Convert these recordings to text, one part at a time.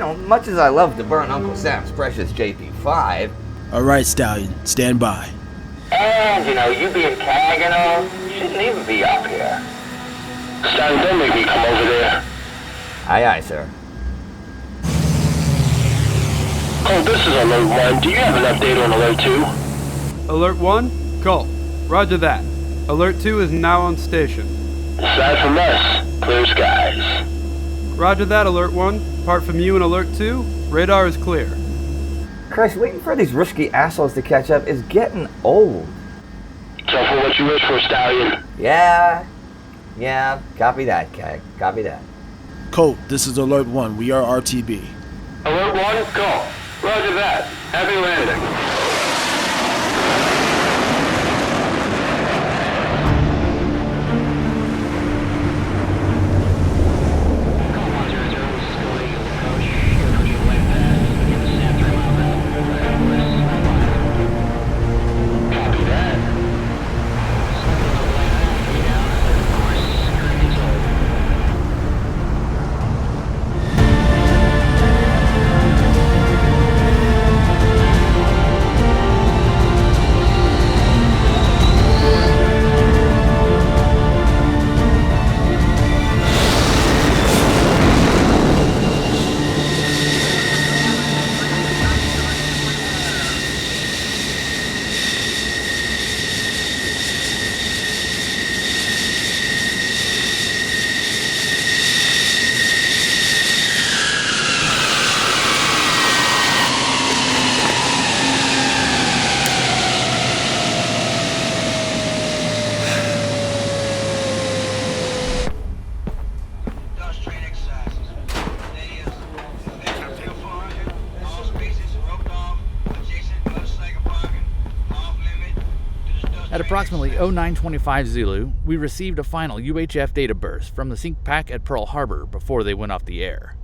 Now, much as I love to burn Uncle Sam's precious JP5... All right, Stallion, stand by. And, you being CAG and all, you shouldn't even be up here. Stallion, don't make me come over there. Aye, aye, sir. Colt, this is Alert 1. Do you have an update on Alert 2? Alert 1, Colt. Roger that. Alert 2 is now on station. Aside from us, clear skies. Roger that, Alert 1. Apart from you and Alert 2, radar is clear. Christ, waiting for these risky assholes to catch up is getting old. So for what you wish for, Stallion. Yeah, copy that, CAG. Copy that. Colt, this is Alert 1. We are RTB. Alert 1, go. Roger that. Heavy landing. At approximately 0925 Zulu, we received a final UHF data burst from the sync pack at Pearl Harbor before they went off the air.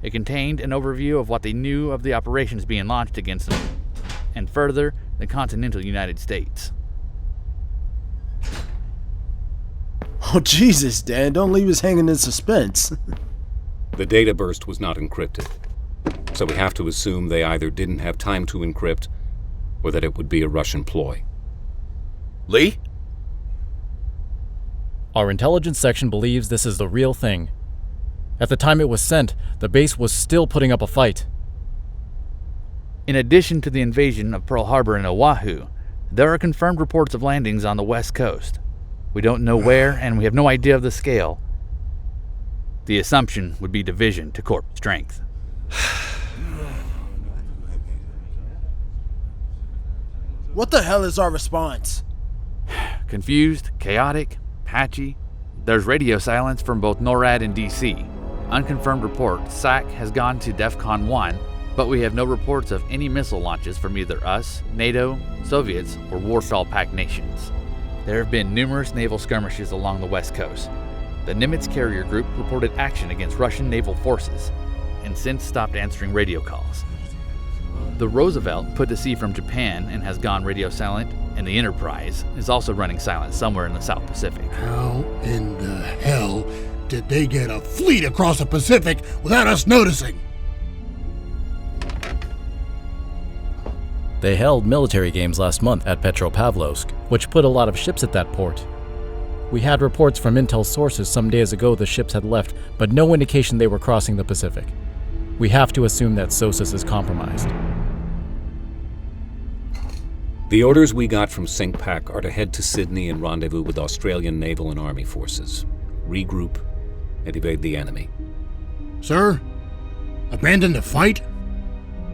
It contained an overview of what they knew of the operations being launched against them, and further, the continental United States. Oh, Jesus, Dan, don't leave us hanging in suspense. The data burst was not encrypted, so we have to assume they either didn't have time to encrypt, or that it would be a Russian ploy. Lee? Our intelligence section believes this is the real thing. At the time it was sent, the base was still putting up a fight. In addition to the invasion of Pearl Harbor and Oahu, there are confirmed reports of landings on the West Coast. We don't know where, and we have no idea of the scale. The assumption would be division to corp strength. What the hell is our response? Confused, chaotic, patchy. There's radio silence from both NORAD and DC. Unconfirmed report, SAC has gone to DEFCON 1, but we have no reports of any missile launches from either us, NATO, Soviets, or Warsaw Pact nations. There have been numerous naval skirmishes along the West Coast. The Nimitz Carrier Group reported action against Russian naval forces, and since stopped answering radio calls. The Roosevelt put to sea from Japan and has gone radio silent, and the Enterprise is also running silent somewhere in the South Pacific. How in the hell did they get a fleet across the Pacific without us noticing? They held military games last month at Petropavlovsk, which put a lot of ships at that port. We had reports from intel sources some days ago the ships had left, but no indication they were crossing the Pacific. We have to assume that SOSUS is compromised. The orders we got from SINCPAC are to head to Sydney and rendezvous with Australian naval and army forces, regroup, and evade the enemy. Sir? Abandon the fight?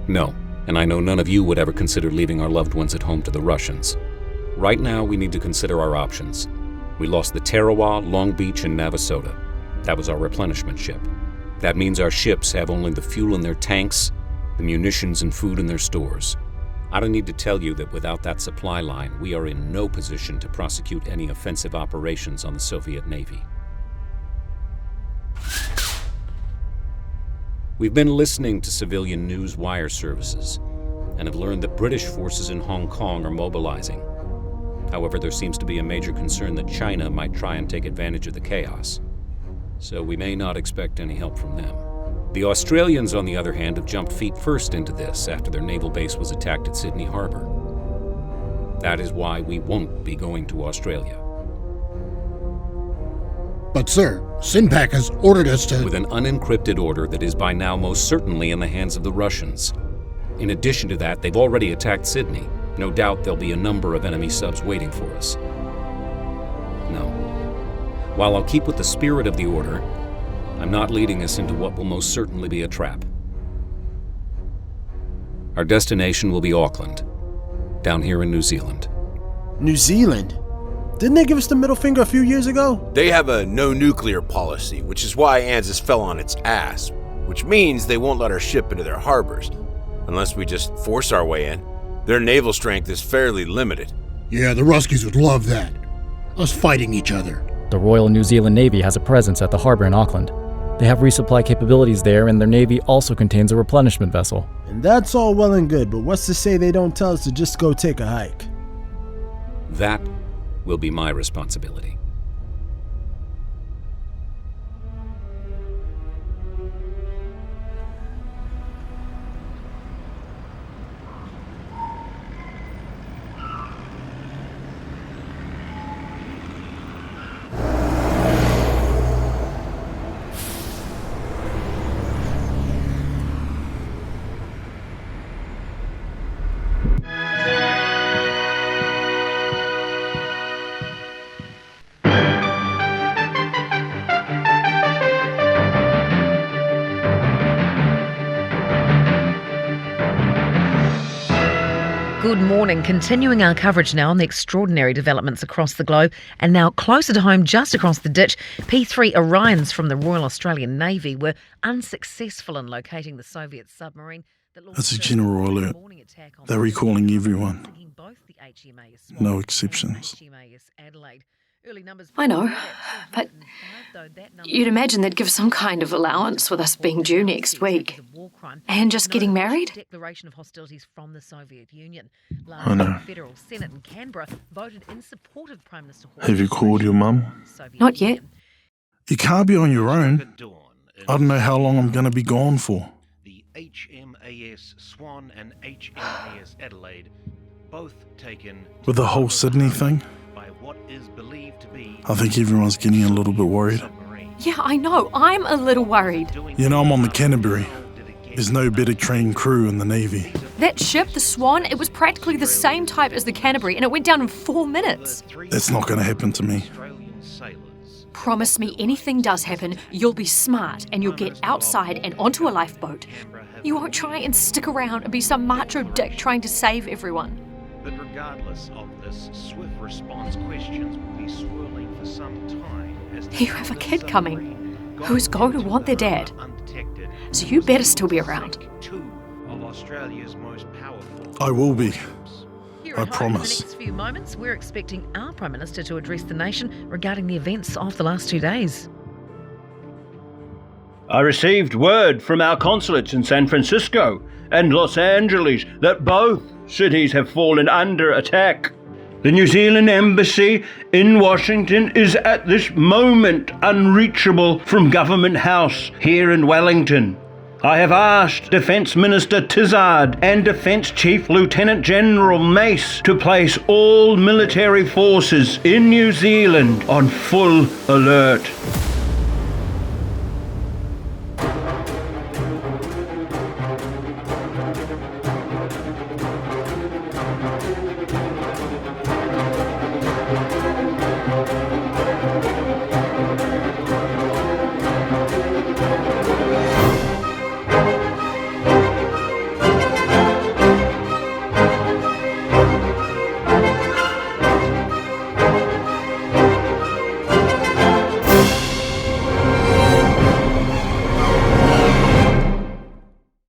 No, and I know none of you would ever consider leaving our loved ones at home to the Russians. Right now, we need to consider our options. We lost the Tarawa, Long Beach, and Navasota. That was our replenishment ship. That means our ships have only the fuel in their tanks, the munitions and food in their stores. I don't need to tell you that without that supply line, we are in no position to prosecute any offensive operations on the Soviet Navy. We've been listening to civilian news wire services and have learned that British forces in Hong Kong are mobilizing. However, there seems to be a major concern that China might try and take advantage of the chaos. So we may not expect any help from them. The Australians, on the other hand, have jumped feet first into this after their naval base was attacked at Sydney Harbour. That is why we won't be going to Australia. But sir, Sinpak has ordered us to... With an unencrypted order that is by now most certainly in the hands of the Russians. In addition to that, they've already attacked Sydney. No doubt there'll be a number of enemy subs waiting for us. No. While I'll keep with the spirit of the order, I'm not leading us into what will most certainly be a trap. Our destination will be Auckland, down here in New Zealand. New Zealand? Didn't they give us the middle finger a few years ago? They have a no-nuclear policy, which is why ANZUS fell on its ass, which means they won't let our ship into their harbors, unless we just force our way in. Their naval strength is fairly limited. Yeah, the Ruskies would love that. Us fighting each other. The Royal New Zealand Navy has a presence at the harbour in Auckland. They have resupply capabilities there, and their navy also contains a replenishment vessel. And that's all well and good, but what's to say they don't tell us to just go take a hike? That will be my responsibility. Good morning. Continuing our coverage now on the extraordinary developments across the globe, and now closer to home, just across the ditch, P3 Orions from the Royal Australian Navy were unsuccessful in locating the Soviet submarine. That's a general alert. They're recalling everyone. No exceptions. I know, but you'd imagine they'd give some kind of allowance with us being due next week. And just getting married? Declaration of hostilities from the Soviet Union. I know. The Federal Senate in Canberra voted in support of Prime Minister Have you called your mum? Not yet. You can't be on your own. I don't know how long I'm going to be gone for. The HMAS Swan and HMAS Adelaide, both taken With the whole Sydney thing, by what is believed to be I think everyone's getting a little bit worried. Yeah, I know. I'm a little worried. You know, I'm on the Canterbury. There's no better trained crew in the Navy. That ship, the Swan, it was practically the same type as the Canterbury, and it went down in 4 minutes. That's not going to happen to me. Promise me anything does happen, you'll be smart and you'll get outside and onto a lifeboat. You won't try and stick around and be some macho dick trying to save everyone. But regardless of this, swift response questions will be swirling for some time. As You have a kid coming who is going to want their dad. So you better still be around. Two of Australia's most powerful. I will be. Here I at home, promise. in the next few moments, we're expecting our Prime Minister to address the nation regarding the events of the last 2 days. I received word from our consulates in San Francisco and Los Angeles that both cities have fallen under attack. The New Zealand Embassy in Washington is at this moment unreachable from Government House here in Wellington. I have asked Defence Minister Tizard and Defence Chief Lieutenant General Mace to place all military forces in New Zealand on full alert.